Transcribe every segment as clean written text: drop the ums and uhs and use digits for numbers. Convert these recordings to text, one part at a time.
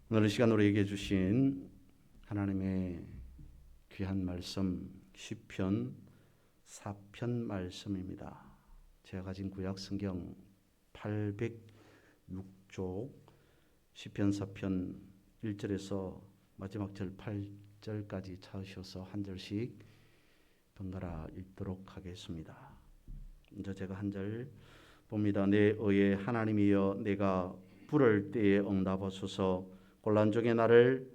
오늘 이 시간 우리에게 주신 하나님의 귀한 말씀 시편 4편 말씀입니다. 제가 가진 구약 성경 806쪽 시편 4편 1절에서 마지막 절 8절까지 찾으셔서 한 절씩 번갈아 읽도록 하겠습니다. 먼저 제가 한 절 봅니다. 내 의의 하나님이여, 내가 부를 때에 응답하소서. 곤란 중에 나를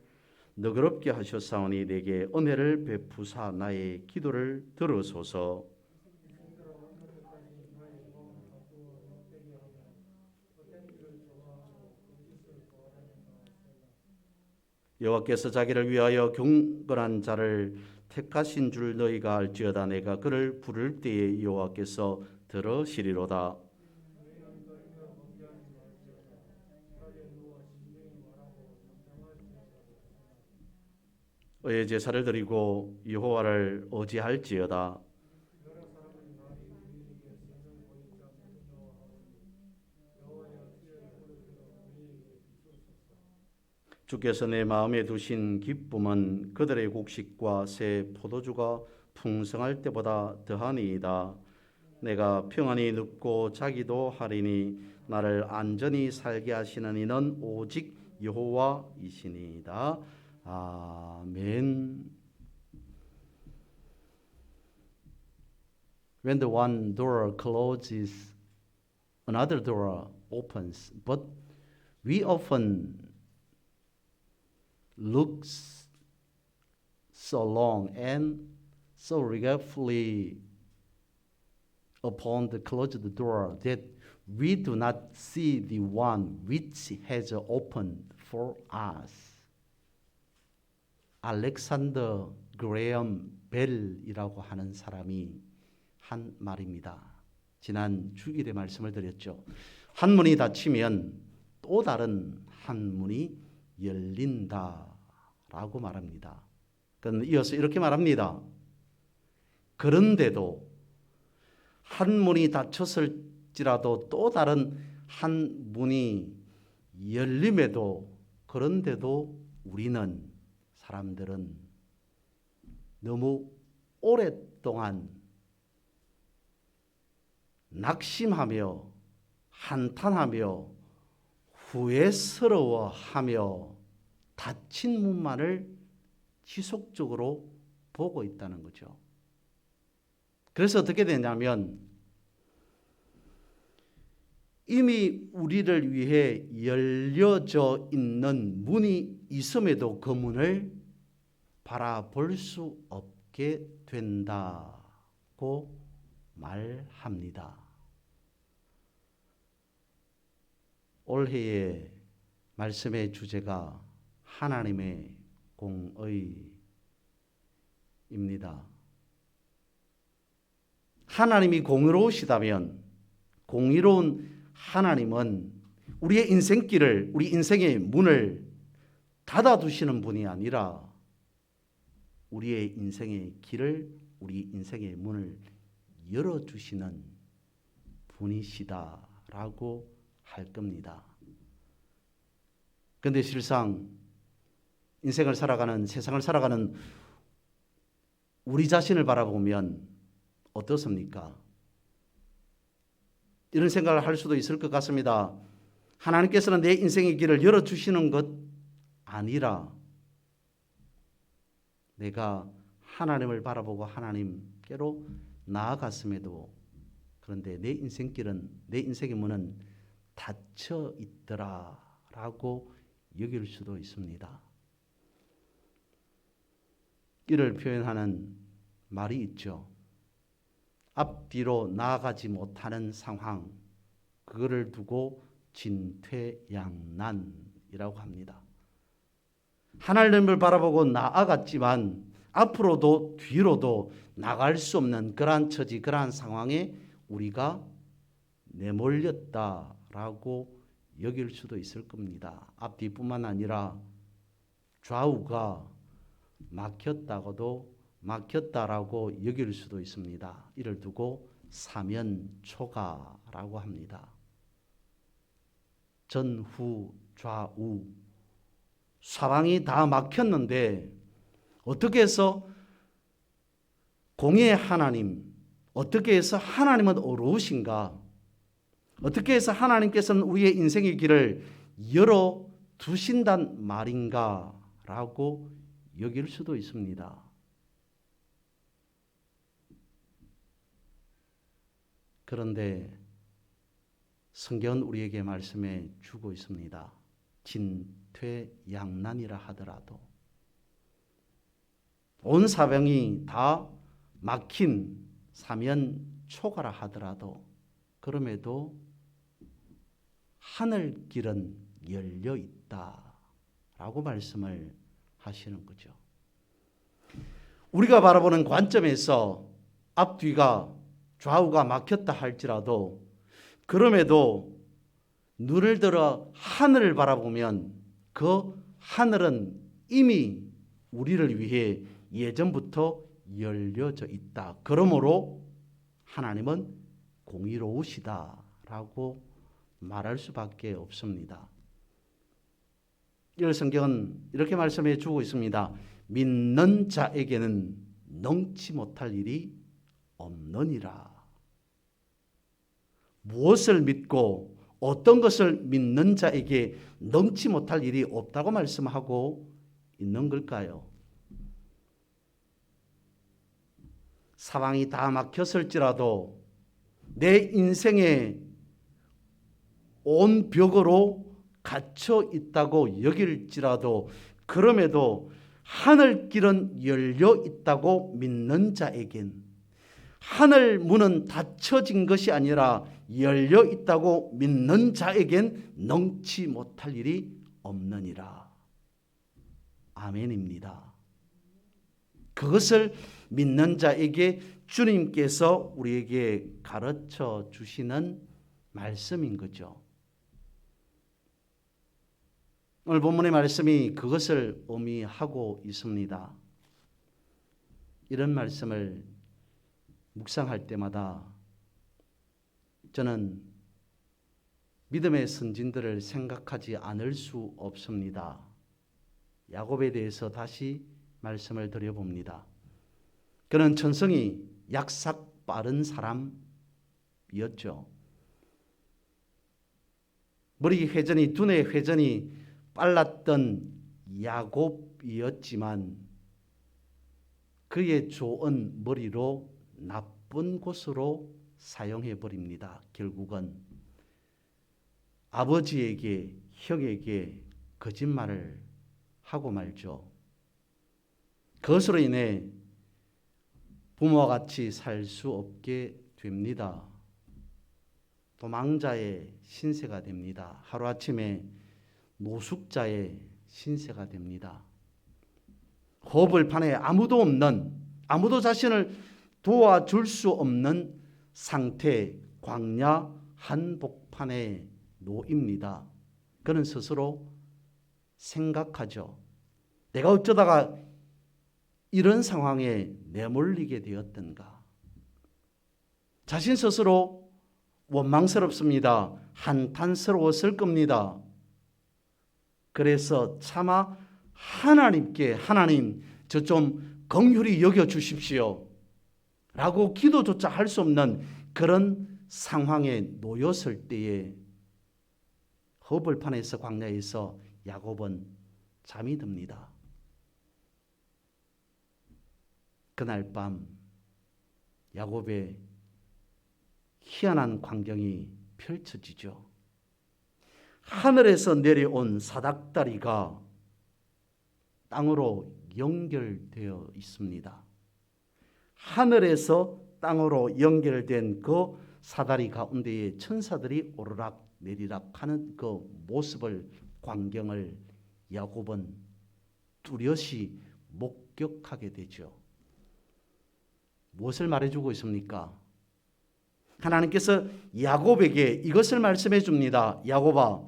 너그럽게 하셨사오니 내게 은혜를 베푸사 나의 기도를 들으소서. 여호와께서 자기를 위하여 경건한 자를 택하신 줄 너희가 알지어다. 내가 그를 부를 때에 여호와께서 들으시리로다. 의의 제사를 드리고 여호와를 의지할지어다. 주께서 내 마음에 두신 기쁨은 그들의 곡식과 새 포도주가 풍성할 때보다 더하니이다. 내가 평안히 눕고 자기도 하리니 나를 안전히 살게 하시는 이는 오직 여호와이시니이다. 아멘. When the one door closes, another door opens. But we often look so long and so regretfully upon the closed door that we do not see the one which has opened for us. 알렉산더 그레엄 벨이라고 하는 사람이 한 말입니다. 지난 주일에 말씀을 드렸죠. 한 문이 닫히면 또 다른 한 문이 열린다라고 말합니다. 그는 이어서 이렇게 말합니다. 그런데도 한 문이 닫혔을지라도 또 다른 한 문이 열림에도 그런데도 우리는 사람들은 너무 오랫동안 낙심하며 한탄하며 후회스러워하며 닫힌 문만을 지속적으로 보고 있다는 거죠. 그래서 어떻게 되냐면 이미 우리를 위해 열려져 있는 문이 있음에도 그 문을 바라볼 수 없게 된다고 말합니다. 올해의 말씀의 주제가 하나님의 공의입니다. 하나님이 공의로우시다면 공의로운 하나님은 우리의 인생길을, 우리 인생의 문을 닫아두시는 분이 아니라 우리의 인생의 길을, 우리 인생의 문을 열어주시는 분이시다라고 할 겁니다. 그런데 실상 인생을 살아가는, 세상을 살아가는 우리 자신을 바라보면 어떻습니까? 이런 생각을 할 수도 있을 것 같습니다. 하나님께서는 내 인생의 길을 열어주시는 것 아니라 내가 하나님을 바라보고 하나님께로 나아갔음에도 그런데 내 인생길은, 내 인생의 문은 닫혀 있더라라고 여길 수도 있습니다. 이를 표현하는 말이 있죠. 앞뒤로 나아가지 못하는 상황, 그거를 두고 진퇴양난이라고 합니다. 하나님을 바라보고 나아갔지만 앞으로도 뒤로도 나갈 수 없는 그러한 처지, 그러한 상황에 우리가 내몰렸다라고 여길 수도 있을 겁니다. 앞뒤뿐만 아니라 좌우가 막혔다라고 여길 수도 있습니다. 이를 두고 사면초가라고 합니다. 전후 좌우 사방이 다 막혔는데 어떻게 해서 공의의 하나님, 어떻게 해서 하나님은 어려우신가? 어떻게 해서 하나님께서는 우리의 인생의 길을 열어두신단 말인가? 라고 여길 수도 있습니다. 그런데 성경은 우리에게 말씀해 주고 있습니다. 진퇴양난이라 하더라도, 온 사방이 다 막힌 사면초가라 하더라도, 그럼에도 하늘길은 열려 있다라고 말씀을 하시는 거죠. 우리가 바라보는 관점에서 앞뒤가 좌우가 막혔다 할지라도, 그럼에도 눈을 들어 하늘을 바라보면 그 하늘은 이미 우리를 위해 예전부터 열려져 있다. 그러므로 하나님은 공의로우시다라고 말할 수밖에 없습니다. 이 성경은 이렇게 말씀해 주고 있습니다. 믿는 자에게는 능치 못할 일이 없느니라. 무엇을 믿고 어떤 것을 믿는 자에게 능치 못할 일이 없다고 말씀하고 있는 걸까요? 사방이 다 막혔을지라도, 내 인생에 온 벽으로 갇혀 있다고 여길지라도, 그럼에도 하늘길은 열려 있다고 믿는 자에겐, 하늘 문은 닫혀진 것이 아니라 열려 있다고 믿는 자에겐 능치 못할 일이 없느니라. 아멘입니다. 그것을 믿는 자에게 주님께서 우리에게 가르쳐 주시는 말씀인 거죠. 오늘 본문의 말씀이 그것을 의미하고 있습니다. 이런 말씀을 묵상할 때마다 저는 믿음의 선진들을 생각하지 않을 수 없습니다. 야곱에 대해서 다시 말씀을 드려봅니다. 그는 천성이 약삭 빠른 사람이었죠. 머리 회전이, 두뇌 회전이 빨랐던 야곱이었지만 그의 좋은 머리로 나쁜 곳으로 사용해 버립니다. 결국은 아버지에게, 형에게 거짓말을 하고 말죠. 그것으로 인해 부모와 같이 살 수 없게 됩니다. 도망자의 신세가 됩니다. 하루아침에 노숙자의 신세가 됩니다. 허벌판에 아무도 없는, 아무도 자신을 도와줄 수 없는 상태, 광야 한복판에 놓입니다. 그는 스스로 생각하죠. 내가 어쩌다가 이런 상황에 내몰리게 되었던가. 자신 스스로 원망스럽습니다. 한탄스러웠을 겁니다. 그래서 차마 하나님께, 하나님 저 좀 긍휼히 여겨 주십시오 라고 기도조차 할 수 없는 그런 상황에 놓였을 때에 허벌판에서, 광야에서 야곱은 잠이 듭니다. 그날 밤 야곱의 희한한 광경이 펼쳐지죠. 하늘에서 내려온 사닥다리가 땅으로 연결되어 있습니다. 하늘에서 땅으로 연결된 그 사다리 가운데에 천사들이 오르락 내리락 하는 그 모습을, 광경을 야곱은 뚜렷이 목격하게 되죠. 무엇을 말해주고 있습니까? 하나님께서 야곱에게 이것을 말씀해 줍니다. 야곱아,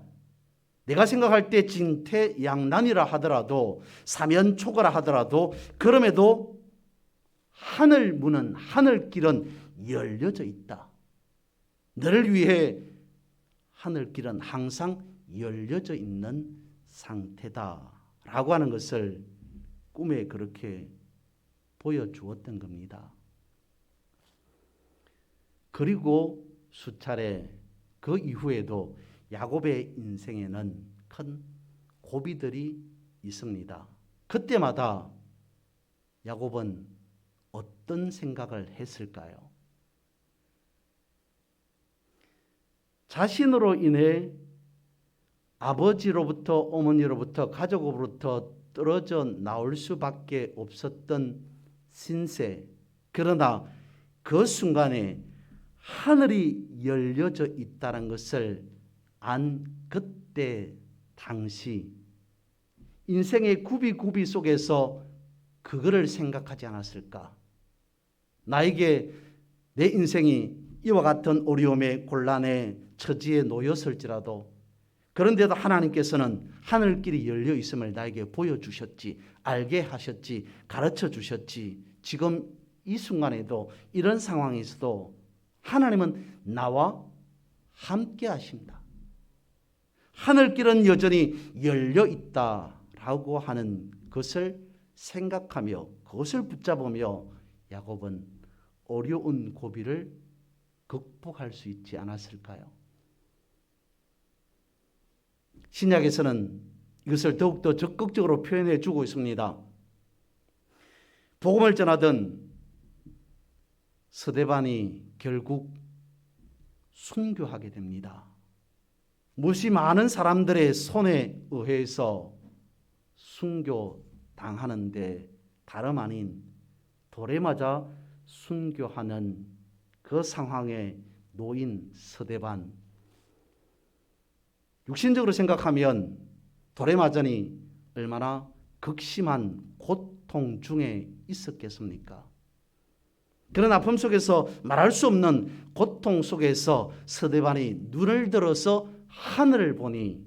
내가 생각할 때 진퇴양난이라 하더라도, 사면초가라 하더라도, 그럼에도 하늘 문은, 하늘길은 열려져 있다. 너를 위해 하늘길은 항상 열려져 있는 상태다 라고 하는 것을 꿈에 그렇게 보여주었던 겁니다. 그리고 수차례 그 이후에도 야곱의 인생에는 큰 고비들이 있습니다. 그때마다 야곱은 어떤 생각을 했을까요? 자신으로 인해 아버지로부터 어머니로부터 가족으로부터 떨어져 나올 수밖에 없었던 신세. 그러나 그 순간에 하늘이 열려져 있다는 것을 안 그때 당시 인생의 구비구비 속에서 그거를 생각하지 않았을까? 나에게 내 인생이 이와 같은 어려움의 곤란의 처지에 놓였을지라도 그런데도 하나님께서는 하늘길이 열려 있음을 나에게 보여주셨지, 알게 하셨지, 가르쳐 주셨지. 지금 이 순간에도 이런 상황에서도 하나님은 나와 함께 하신다. 하늘길은 여전히 열려 있다라고 하는 것을 생각하며 그것을 붙잡으며 야곱은 어려운 고비를 극복할 수 있지 않았을까요? 신약에서는 이것을 더욱더 적극적으로 표현해 주고 있습니다. 복음을 전하던 스데반이 결국 순교하게 됩니다. 무시 많은 사람들의 손에 의해서 순교당하는데 다름 아닌 돌에 맞아 순교하는 그 상황에 놓인 스데반. 육신적으로 생각하면 돌에 맞으니 얼마나 극심한 고통 중에 있었겠습니까? 그런 아픔 속에서 말할 수 없는 고통 속에서 스데반이 눈을 들어서 하늘을 보니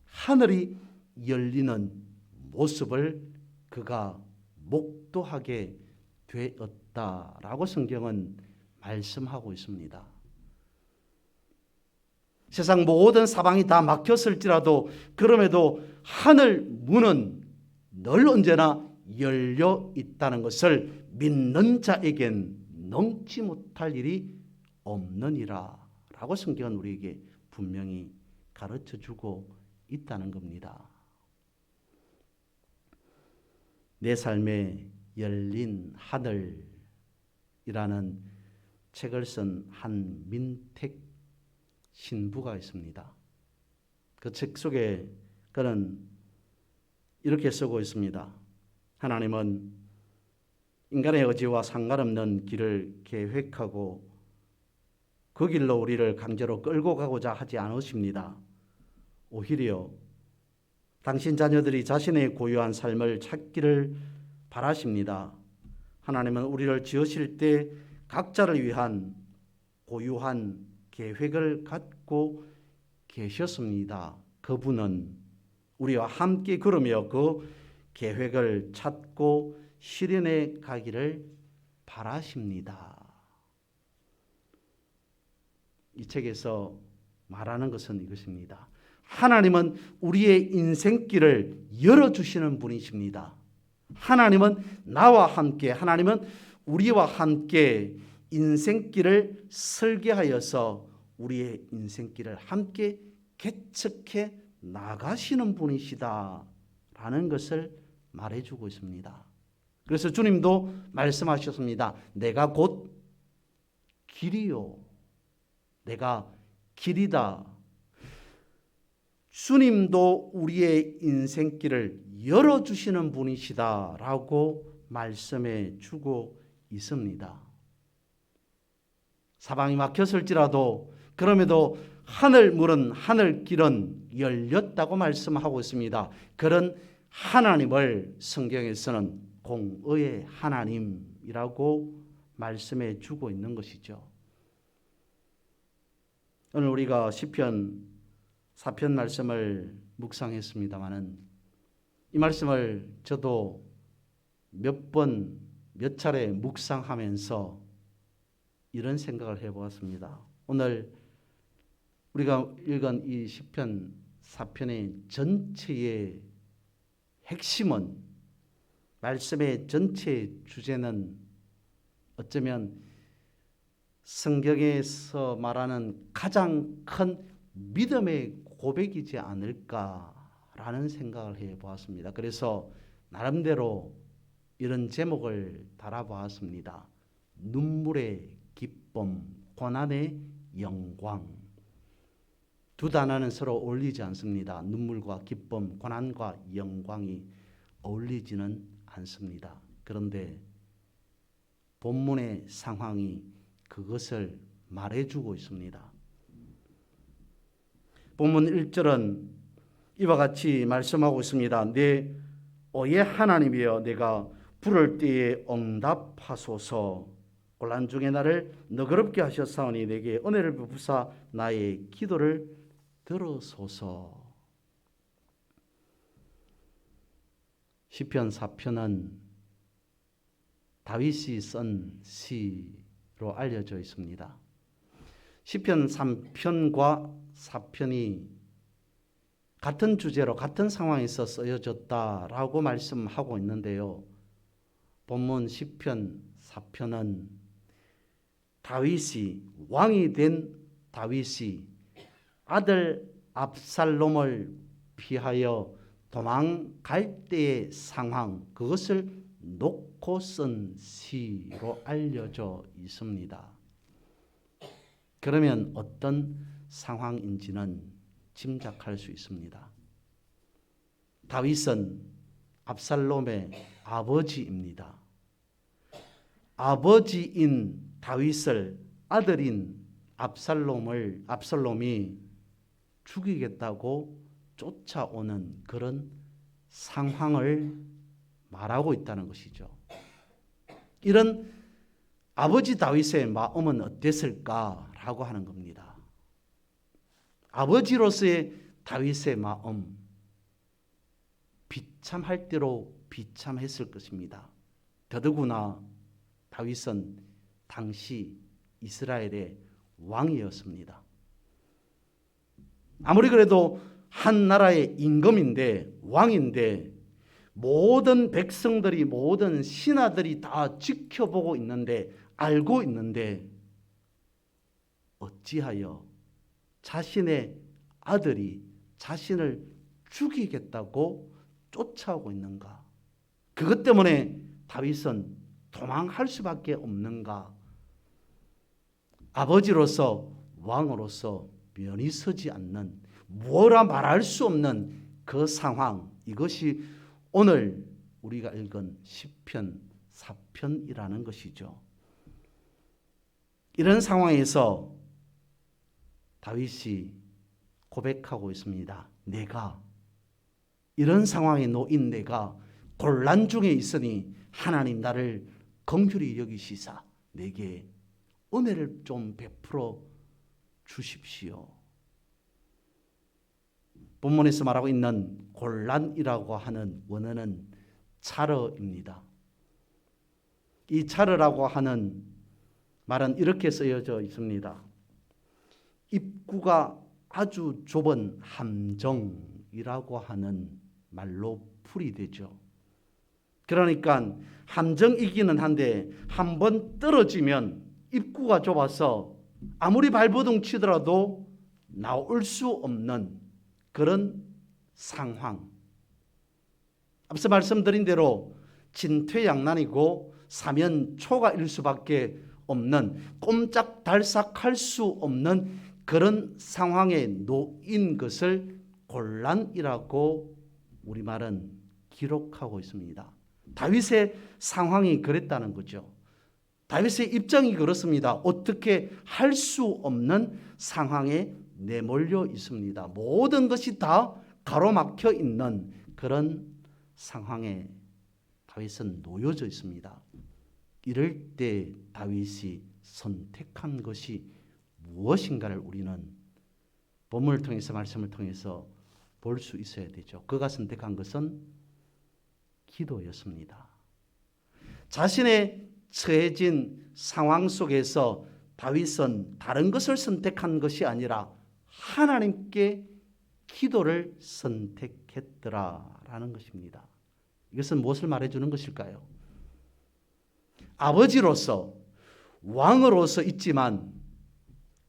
하늘이 열리는 모습을 그가 목도하게 되었다라고 성경은 말씀하고 있습니다. 세상 모든 사방이 다 막혔을지라도 그럼에도 하늘 문은 늘 언제나 열려 있다는 것을 믿는 자에겐 넘지 못할 일이 없느니라 라고 성경은 우리에게 분명히 가르쳐주고 있다는 겁니다. 내 삶에 열린 하늘이라는 책을 쓴 한민택 신부가 있습니다. 그 책 속에 그는 이렇게 쓰고 있습니다. 하나님은 인간의 의지와 상관없는 길을 계획하고 그 길로 우리를 강제로 끌고 가고자 하지 않으십니다. 오히려 당신 자녀들이 자신의 고유한 삶을 찾기를 바라십니다. 하나님은 우리를 지으실 때 각자를 위한 고유한 계획을 갖고 계셨습니다. 그분은 우리와 함께 걸으며 그 계획을 찾고 실현해 가기를 바라십니다. 이 책에서 말하는 것은 이것입니다. 하나님은 우리의 인생길을 열어주시는 분이십니다. 하나님은 나와 함께, 하나님은 우리와 함께 인생길을 설계하여서 우리의 인생길을 함께 개척해 나가시는 분이시다라는 것을 말해주고 있습니다. 그래서 주님도 말씀하셨습니다. 내가 곧 길이요. 내가 길이다. 주님도 우리의 인생길을 열어주시는 분이시다라고 말씀해 주고 있습니다. 사방이 막혔을지라도 그럼에도 하늘 문은 하늘길은 열렸다고 말씀하고 있습니다. 그런 하나님을 성경에서는 공의의 하나님이라고 말씀해 주고 있는 것이죠. 오늘 우리가 시편 4편 말씀을 묵상했습니다마는 이 말씀을 저도 몇 차례 묵상하면서 이런 생각을 해보았습니다. 오늘 우리가 읽은 이 시편 4편의 전체의 핵심은 말씀의 전체 주제는 어쩌면 성경에서 말하는 가장 큰 믿음의 고백이지 않을까라는 생각을 해보았습니다. 그래서 나름대로 이런 제목을 달아보았습니다. 눈물의 기쁨, 고난의 영광. 두 단어는 서로 어울리지 않습니다. 눈물과 기쁨, 고난과 영광이 어울리지는 않습니다. 그런데 본문의 상황이 그것을 말해주고 있습니다. 본문 1절은 이와 같이 말씀하고 있습니다. 내 오의 하나님이여 내가 부를 때에 응답하소서. 곤란 중에 나를 너그럽게 하셨사오니 내게 은혜를 베푸사 나의 기도를 들어소서. 시편 4편은 다윗이 쓴 시로 알려져 있습니다. 시편 3편과 4편이 같은 주제로 같은 상황에서 쓰여졌다라고 말씀하고 있는데요. 본문 시편 4편은 다윗이 왕이 된 다윗이 아들 압살롬을 피하여 도망갈 때의 상황, 그것을 놓고 쓴 시로 알려져 있습니다. 그러면 어떤 상황인지는 짐작할 수 있습니다. 다윗은 압살롬의 아버지입니다. 아버지인 다윗을 아들인 압살롬이 죽이겠다고 쫓아오는 그런 상황을 말하고 있다는 것이죠. 이런 아버지 다윗의 마음은 어땠을까라고 하는 겁니다. 아버지로서의 다윗의 마음, 비참할 대로 비참했을 것입니다. 더더구나 다윗은 당시 이스라엘의 왕이었습니다. 아무리 그래도 한 나라의 임금인데, 왕인데, 모든 백성들이, 모든 신하들이 다 지켜보고 있는데, 알고 있는데, 어찌하여 자신의 아들이 자신을 죽이겠다고 쫓아오고 있는가? 그것 때문에 다윗은 도망할 수밖에 없는가? 아버지로서, 왕으로서 면이 서지 않는, 뭐라 말할 수 없는 그 상황, 이것이 오늘 우리가 읽은 시편 4편이라는 것이죠. 이런 상황에서 다윗이 고백하고 있습니다. 내가, 이런 상황에 놓인 내가 곤란 중에 있으니 하나님 나를 긍휼히 여기시사 내게 은혜를 좀 베풀어 주십시오. 본문에서 말하고 있는 곤란이라고 하는 원어는 차르입니다. 이 차르라고 하는 말은 이렇게 쓰여져 있습니다. 입구가 아주 좁은 함정이라고 하는 말로 풀이되죠. 그러니까 함정이기는 한데 한번 떨어지면 입구가 좁아서 아무리 발버둥 치더라도 나올 수 없는 그런 상황. 앞서 말씀드린 대로 진퇴양난이고 사면초가일 수밖에 없는, 꼼짝달싹할 수 없는 그런 상황에 놓인 것을 곤란이라고 우리말은 기록하고 있습니다. 다윗의 상황이 그랬다는 거죠. 다윗의 입장이 그렇습니다. 어떻게 할 수 없는 상황에 내몰려 있습니다. 모든 것이 다 가로막혀 있는 그런 상황에 다윗은 놓여져 있습니다. 이럴 때 다윗이 선택한 것이 무엇인가를 우리는 본문을 통해서, 말씀을 통해서 볼 수 있어야 되죠. 그가 선택한 것은 기도였습니다. 자신의 처해진 상황 속에서 다윗은 다른 것을 선택한 것이 아니라 하나님께 기도를 선택했더라라는 것입니다. 이것은 무엇을 말해주는 것일까요? 아버지로서 왕으로서 있지만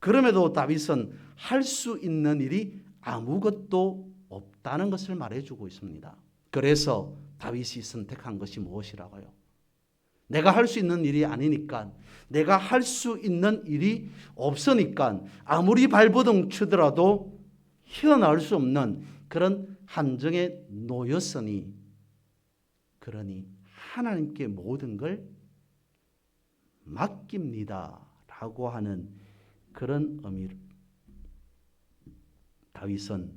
그럼에도 다윗은 할 수 있는 일이 아무것도 없다는 것을 말해주고 있습니다. 그래서 다윗이 선택한 것이 무엇이라고요? 내가 할 수 있는 일이 아니니까, 내가 할 수 있는 일이 없으니까 아무리 발버둥 치더라도 헤어나올 수 없는 그런 함정에 놓였으니, 그러니 하나님께 모든 걸 맡깁니다 라고 하는 그런 의미로 다윗은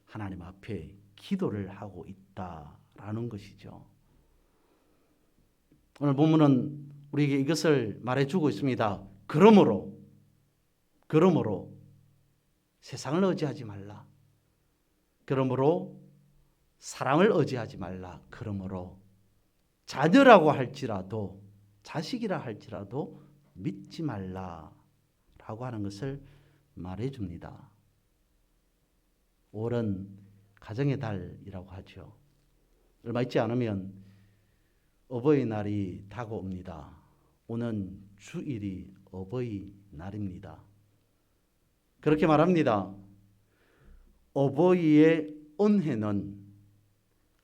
하나님 앞에 기도를 하고 있다라는 것이죠. 오늘 본문은 우리에게 이것을 말해주고 있습니다. 그러므로 세상을 의지하지 말라. 그러므로 사람을 의지하지 말라. 그러므로 자녀라고 할지라도, 자식이라 할지라도 믿지 말라 라고 하는 것을 말해줍니다. 5월은 가정의 달이라고 하죠. 얼마 있지 않으면 어버이날이 다가옵니다. 오는 주일이 어버이날입니다. 그렇게 말합니다. 어버이의 은혜는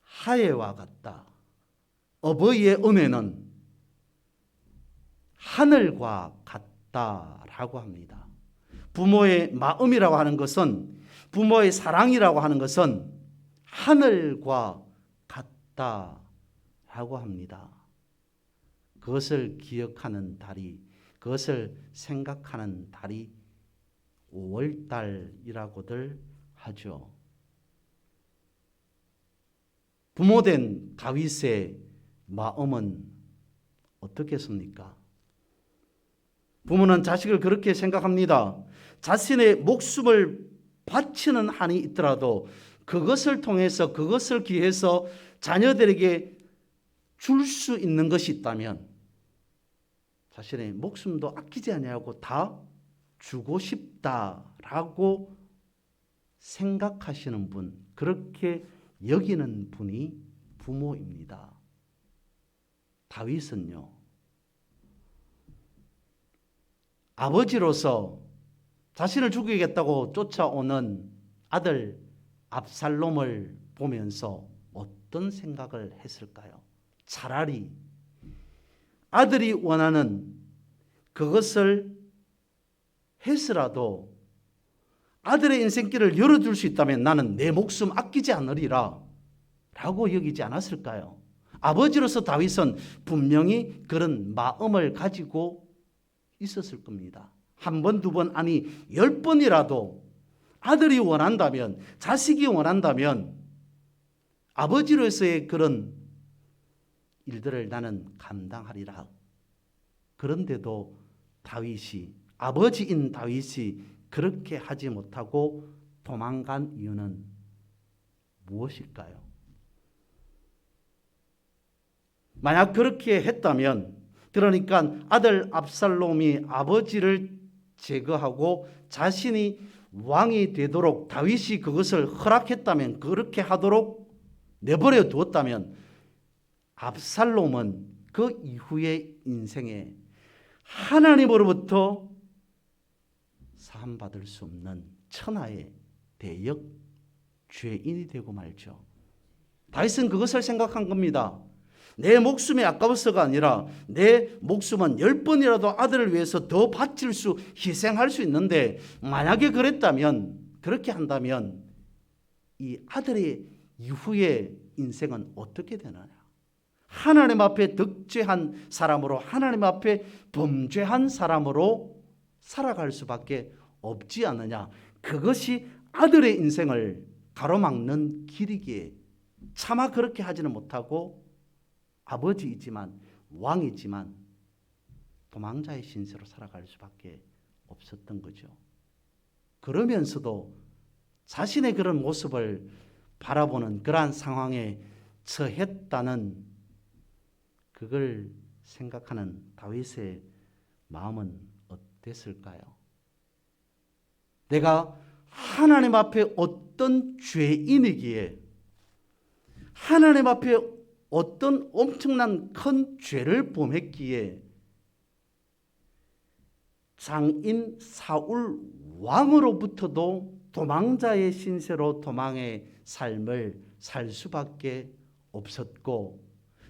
하예와 같다. 어버이의 은혜는 하늘과 같다라고 합니다. 부모의 마음이라고 하는 것은, 부모의 사랑이라고 하는 것은 하늘과 같다라고 합니다. 그것을 기억하는 달이, 그것을 생각하는 달이 5월달이라고들 하죠. 부모된 다윗의 마음은 어떻겠습니까? 부모는 자식을 그렇게 생각합니다. 자신의 목숨을 바치는 한이 있더라도 그것을 통해서, 그것을 기해서 자녀들에게 줄 수 있는 것이 있다면 자신의 목숨도 아끼지 아니하고 다 주고 싶다라고 생각하시는 분, 그렇게 여기는 분이 부모입니다. 다윗은요, 아버지로서 자신을 죽이겠다고 쫓아오는 아들 압살롬을 보면서 어떤 생각을 했을까요? 차라리 아들이 원하는 그것을 해서라도 아들의 인생길을 열어줄 수 있다면 나는 내 목숨 아끼지 않으리라 라고 여기지 않았을까요? 아버지로서 다윗은 분명히 그런 마음을 가지고 있었을 겁니다. 한 번, 두 번, 아니 10번이라도 아들이 원한다면, 자식이 원한다면 아버지로서의 그런 일들을 나는 감당하리라. 그런데도 다윗이, 아버지인 다윗이 그렇게 하지 못하고 도망간 이유는 무엇일까요? 만약 그렇게 했다면, 그러니까 아들 압살롬이 아버지를 제거하고 자신이 왕이 되도록 다윗이 그것을 허락했다면, 그렇게 하도록 내버려 두었다면 압살롬은 그 이후의 인생에 하나님으로부터 사함받을 수 없는 천하의 대역 죄인이 되고 말죠. 다윗은 그것을 생각한 겁니다. 내 목숨이 아까워서가 아니라 내 목숨은 10번이라도 아들을 위해서 더 바칠 수, 희생할 수 있는데, 만약에 그랬다면, 그렇게 한다면 이 아들의 이후의 인생은 어떻게 되느냐? 하나님 앞에 득죄한 사람으로, 하나님 앞에 범죄한 사람으로 살아갈 수밖에 없지 않느냐? 그것이 아들의 인생을 가로막는 길이기에 차마 그렇게 하지는 못하고 아버지이지만, 왕이지만 도망자의 신세로 살아갈 수밖에 없었던 거죠. 그러면서도 자신의 그런 모습을 바라보는 그러한 상황에 처했다는, 그걸 생각하는 다윗의 마음은 어땠을까요? 내가 하나님 앞에 어떤 죄인이기에, 하나님 앞에 어떤 엄청난 큰 죄를 범했기에 장인 사울 왕으로부터도 도망자의 신세로 도망의 삶을 살 수밖에 없었고,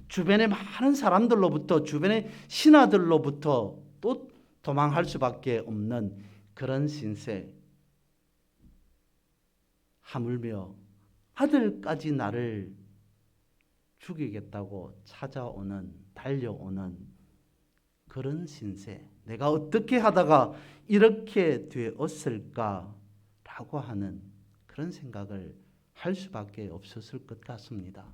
주변의 많은 사람들로부터, 주변의 신하들로부터 또 도망할 수밖에 없는 그런 신세. 하물며 아들까지 나를 죽이겠다고 찾아오는, 달려오는 그런 신세. 내가 어떻게 하다가 이렇게 되었을까라고 하는 그런 생각을 할 수밖에 없었을 것 같습니다.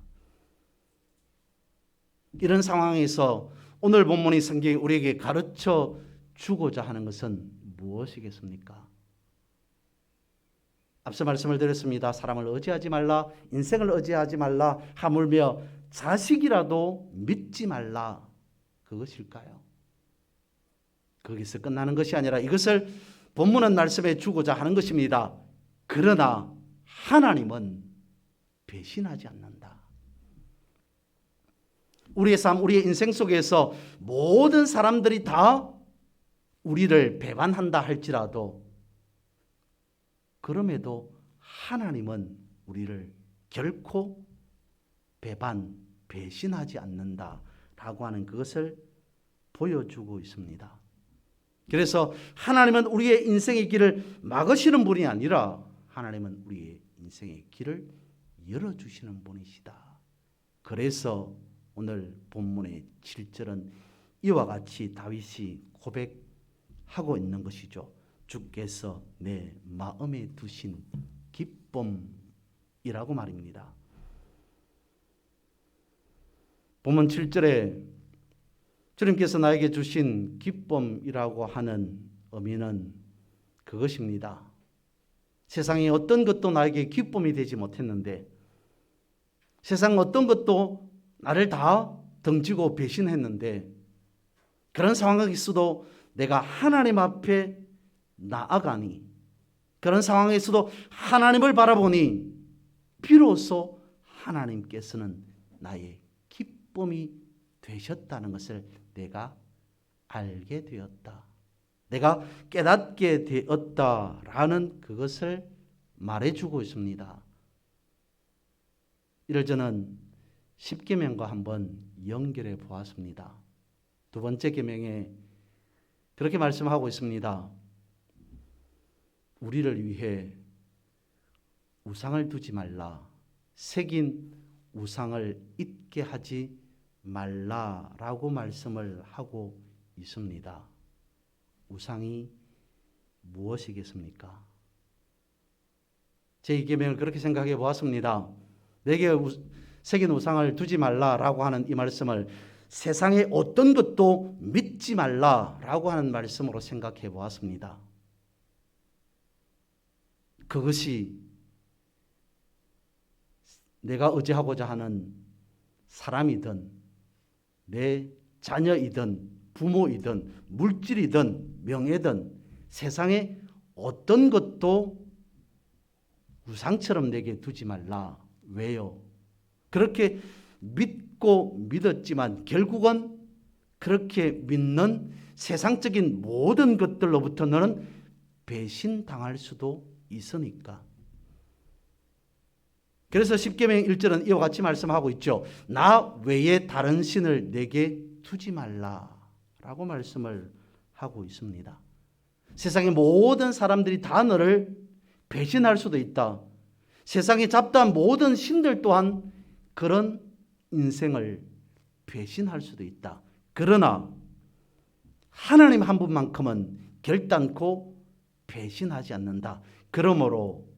이런 상황에서 오늘 본문의 성경이 우리에게 가르쳐 주고자 하는 것은 무엇이겠습니까? 앞서 말씀을 드렸습니다. 사람을 의지하지 말라, 인생을 의지하지 말라, 하물며 자식이라도 믿지 말라. 그것일까요? 거기서 끝나는 것이 아니라 이것을 본문은 말씀해 주고자 하는 것입니다. 그러나 하나님은 배신하지 않는다. 우리의 삶, 우리의 인생 속에서 모든 사람들이 다 우리를 배반한다 할지라도 그럼에도 하나님은 우리를 결코 배신하지 않는다라고 하는 그것을 보여주고 있습니다. 그래서 하나님은 우리의 인생의 길을 막으시는 분이 아니라 하나님은 우리의 인생의 길을 열어주시는 분이시다. 그래서 오늘 본문의 7절은 이와 같이 다윗이 고백하고 있는 것이죠. 주께서 내 마음에 두신 기쁨이라고 말입니다. 본문 7절에 주님께서 나에게 주신 기쁨이라고 하는 의미는 그것입니다. 세상에 어떤 것도 나에게 기쁨이 되지 못했는데, 세상 어떤 것도 나를 다 등지고 배신했는데, 그런 상황에서도 내가 하나님 앞에 나아가니, 그런 상황에서도 하나님을 바라보니 비로소 하나님께서는 나의 기쁨이 되셨다는 것을 내가 알게 되었다. 내가 깨닫게 되었다라는 그것을 말해주고 있습니다. 이를 저는 10계명과 한번 연결해 보았습니다. 두 번째 계명에 그렇게 말씀하고 있습니다. 우리를 위해 우상을 두지 말라. 새긴 우상을 잊게 하지 말라라고 말씀을 하고 있습니다. 우상이 무엇이겠습니까? 제 이 계명을 그렇게 생각해 보았습니다. 내게 새긴 우상을 두지 말라라고 하는 이 말씀을 세상의 어떤 것도 믿지 말라라고 하는 말씀으로 생각해 보았습니다. 그것이 내가 의지하고자 하는 사람이든 내 자녀이든 부모이든 물질이든 명예든 세상의 어떤 것도 우상처럼 내게 두지 말라. 왜요? 그렇게 믿고 믿었지만 결국은 그렇게 믿는 세상적인 모든 것들로부터 너는 배신당할 수도 있으니까. 그래서 10계명 1절은 이와 같이 말씀하고 있죠. 나 외에 다른 신을 내게 두지 말라라고 말씀을 하고 있습니다. 세상의 모든 사람들이 다 너를 배신할 수도 있다. 세상에 잡다한 모든 신들 또한 그런 인생을 배신할 수도 있다. 그러나 하나님 한 분만큼은 결단코 배신하지 않는다. 그러므로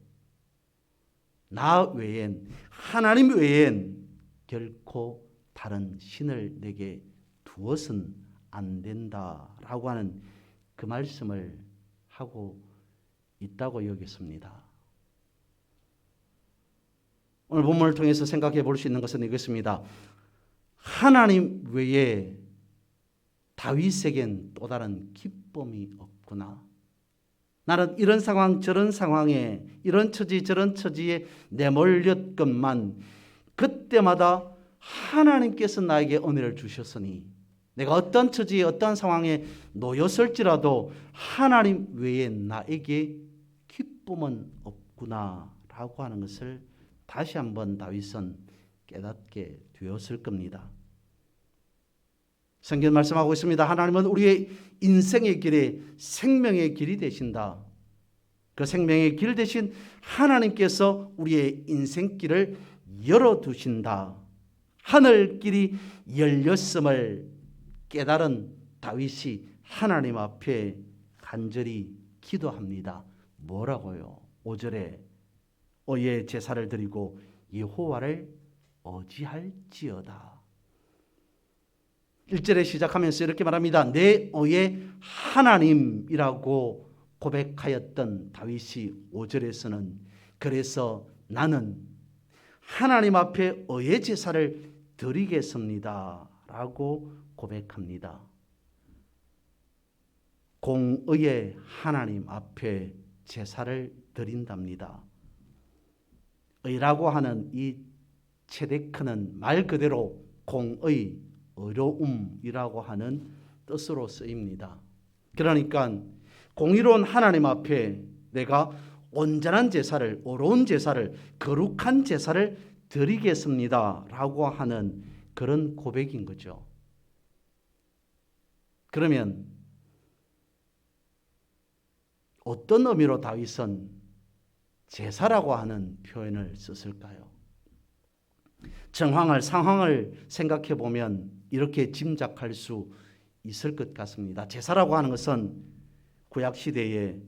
나 외엔, 하나님 외엔 결코 다른 신을 내게 두어서는 안 된다라고 하는 그 말씀을 하고 있다고 여겼습니다. 오늘 본문을 통해서 생각해 볼 수 있는 것은 이것입니다. 하나님 외에 다윗에겐 또 다른 기쁨이 없구나. 나는 이런 상황 저런 상황에 이런 처지 저런 처지에 내몰렸건만 그때마다 하나님께서 나에게 은혜를 주셨으니 내가 어떤 처지에 어떤 상황에 놓였을지라도 하나님 외에 나에게 기쁨은 없구나라고 하는 것을 다시 한번 다윗은 깨닫게 되었을 겁니다. 성경 말씀하고 있습니다. 하나님은 우리의 인생의 길에 생명의 길이 되신다. 그 생명의 길 대신 하나님께서 우리의 인생길을 열어두신다. 하늘길이 열렸음을 깨달은 다윗이 하나님 앞에 간절히 기도합니다. 뭐라고요? 5절에 어의 제사를 드리고 여호와를 의지할지어다. 1절에 시작하면서 이렇게 말합니다. 내 의의 하나님이라고 고백하였던 다윗이 5절에서는 그래서 나는 하나님 앞에 의의 제사를 드리겠습니다 라고 고백합니다. 공의의 하나님 앞에 제사를 드린답니다. 의라고 하는 이 체데크는 말 그대로 공의, 의로움이라고 하는 뜻으로 쓰입니다. 그러니까 공의로운 하나님 앞에 내가 온전한 제사를, 의로운 제사를, 거룩한 제사를 드리겠습니다 라고 하는 그런 고백인 거죠. 그러면 어떤 의미로 다윗은 제사라고 하는 표현을 썼을까요? 상황을 생각해 보면 이렇게 짐작할 수 있을 것 같습니다. 제사라고 하는 것은 구약 시대에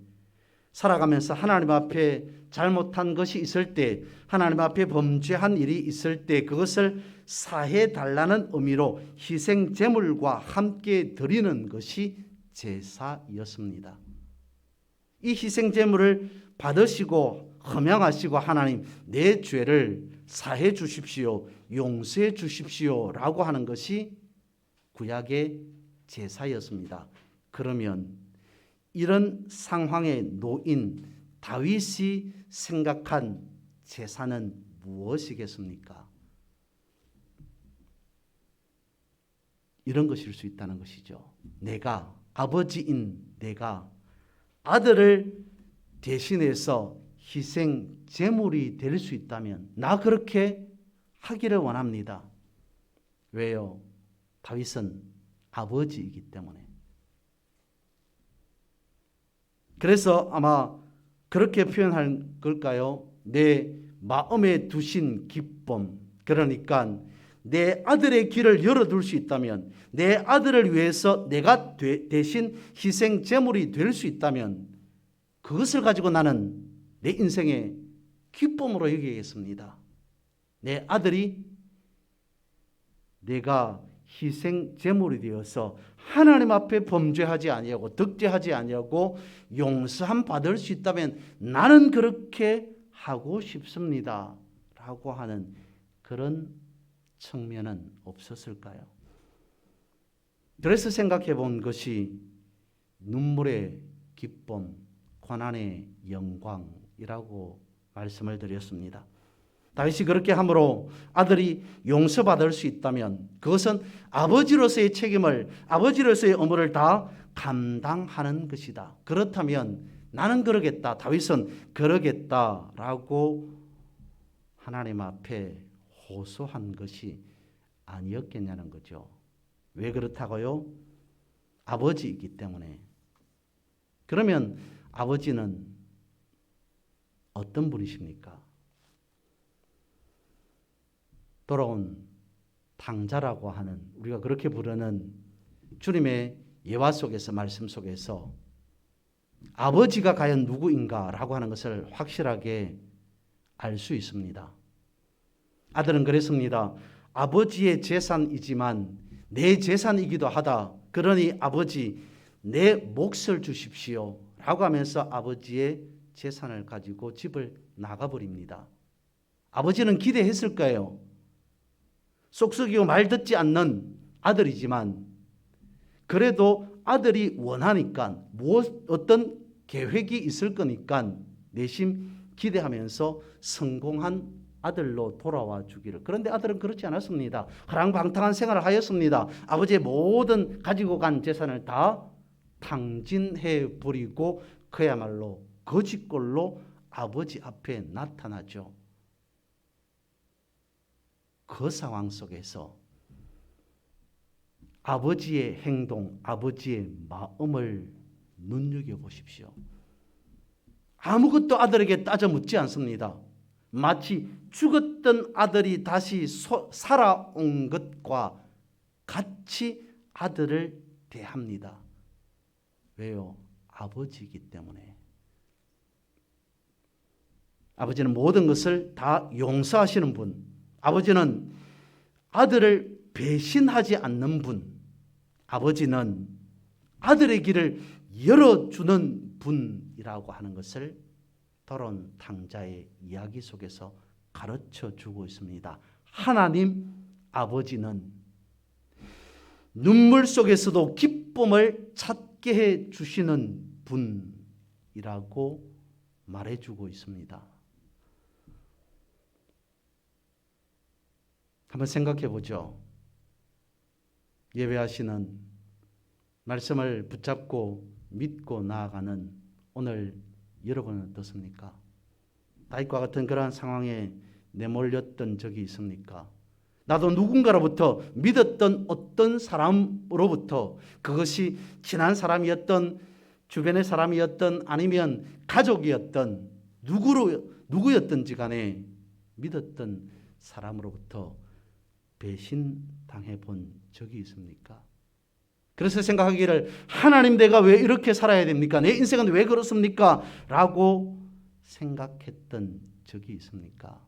살아가면서 하나님 앞에 잘못한 것이 있을 때, 하나님 앞에 범죄한 일이 있을 때 그것을 사해 달라는 의미로 희생 제물과 함께 드리는 것이 제사였습니다. 이 희생 제물을 받으시고 헌명하시고 하나님 내 죄를 사해 주십시오, 용서해 주십시오 라고 하는 것이 구약의 제사였습니다. 그러면 이런 상황에 놓인 다윗이 생각한 제사는 무엇이겠습니까? 이런 것일 수 있다는 것이죠. 내가, 아버지인 내가 아들을 대신해서 희생 제물이 될 수 있다면 나 그렇게 하기를 원합니다. 왜요? 다윗은 아버지이기 때문에. 그래서 아마 그렇게 표현할 걸까요? 내 마음에 두신 기쁨, 그러니까 내 아들의 길을 열어둘 수 있다면, 내 아들을 위해서 내가 대신 희생 제물이 될 수 있다면 그것을 가지고 나는 내 인생의 기쁨으로 여기겠습니다. 내 아들이 내가 희생 제물이 되어서 하나님 앞에 범죄하지 아니하고 득죄하지 아니하고 용서함 받을 수 있다면 나는 그렇게 하고 싶습니다 라고 하는 그런 측면은 없었을까요? 그래서 생각해 본 것이 눈물의 기쁨, 고난의 영광이라고 말씀을 드렸습니다. 다윗이 그렇게 함으로 아들이 용서받을 수 있다면 그것은 아버지로서의 책임을, 아버지로서의 의무를 다 감당하는 것이다. 그렇다면 나는 그러겠다, 다윗은 그러겠다라고 하나님 앞에 호소한 것이 아니었겠냐는 거죠. 왜 그렇다고요? 아버지이기 때문에. 그러면 아버지는 어떤 분이십니까? 돌아온 탕자라고 하는, 우리가 그렇게 부르는 주님의 예화 속에서, 말씀 속에서 아버지가 과연 누구인가라고 하는 것을 확실하게 알 수 있습니다. 아들은 그랬습니다. 아버지의 재산이지만 내 재산이기도 하다. 그러니 아버지 내 몫을 주십시오 라고 하면서 아버지의 재산을 가지고 집을 나가버립니다. 아버지는 기대했을 거예요. 쏙쏙이고 말 듣지 않는 아들이지만 그래도 아들이 원하니까 어떤 계획이 있을 거니까 내심 기대하면서 성공한 아들로 돌아와 주기를. 그런데 아들은 그렇지 않았습니다. 허랑방탕한 생활을 하였습니다. 아버지의 모든 가지고 간 재산을 다 탕진해 버리고 그야말로 거짓골로 아버지 앞에 나타나죠. 그 상황 속에서 아버지의 행동, 아버지의 마음을 눈여겨보십시오. 아무것도 아들에게 따져 묻지 않습니다. 마치 죽었던 아들이 다시 살아온 것과 같이 아들을 대합니다. 왜요? 아버지이기 때문에. 아버지는 모든 것을 다 용서하시는 분. 아버지는 아들을 배신하지 않는 분. 아버지는 아들의 길을 열어주는 분이라고 하는 것을 더러운 탕자의 이야기 속에서 가르쳐 주고 있습니다. 하나님 아버지는 눈물 속에서도 기쁨을 찾게 해 주시는 분이라고 말해주고 있습니다. 한번 생각해 보죠. 예배하시는 말씀을 붙잡고 믿고 나아가는 오늘 여러분은 어떻습니까? 다윗과 같은 그러한 상황에 내몰렸던 적이 있습니까? 나도 누군가로부터 믿었던 어떤 사람으로부터 그것이 친한 사람이었던 주변의 사람이었던 아니면 가족이었던 누구였든지 간에 믿었던 사람으로부터 배신당해 본 적이 있습니까? 그래서 생각하기를 하나님 내가 왜 이렇게 살아야 됩니까? 내 인생은 왜 그렇습니까? 라고 생각했던 적이 있습니까?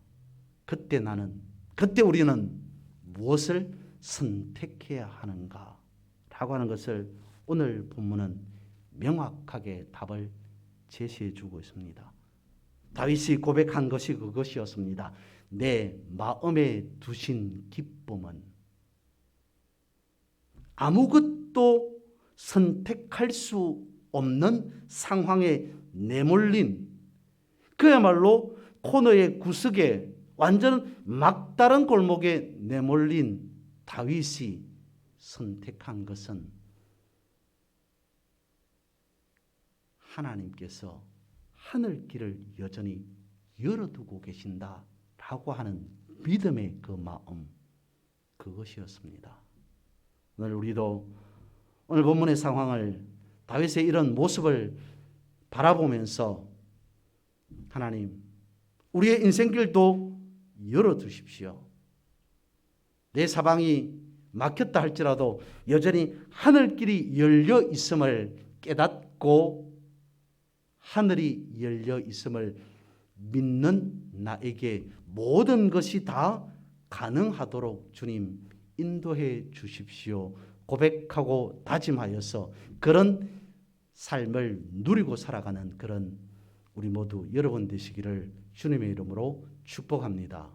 그때 우리는 무엇을 선택해야 하는가? 라고 하는 것을 오늘 본문은 명확하게 답을 제시해 주고 있습니다. 다윗이 고백한 것이 그것이었습니다. 내 마음에 두신 기쁨은 아무것도 선택할 수 없는 상황에 내몰린 그야말로 코너의 구석에 완전 막다른 골목에 내몰린 다윗이 선택한 것은 하나님께서 하늘길을 여전히 열어두고 계신다라고 하는 믿음의 그 마음, 그것이었습니다. 오늘 우리도 오늘 본문의 상황을, 다윗의 이런 모습을 바라보면서 하나님, 우리의 인생길도 열어두십시오. 내 사방이 막혔다 할지라도 여전히 하늘길이 열려 있음을 깨닫고 하늘이 열려 있음을 믿는 나에게 모든 것이 다 가능하도록 주님 인도해 주십시오. 고백하고 다짐하여서 그런 삶을 누리고 살아가는 그런 우리 모두 여러분 되시기를 주님의 이름으로 축복합니다.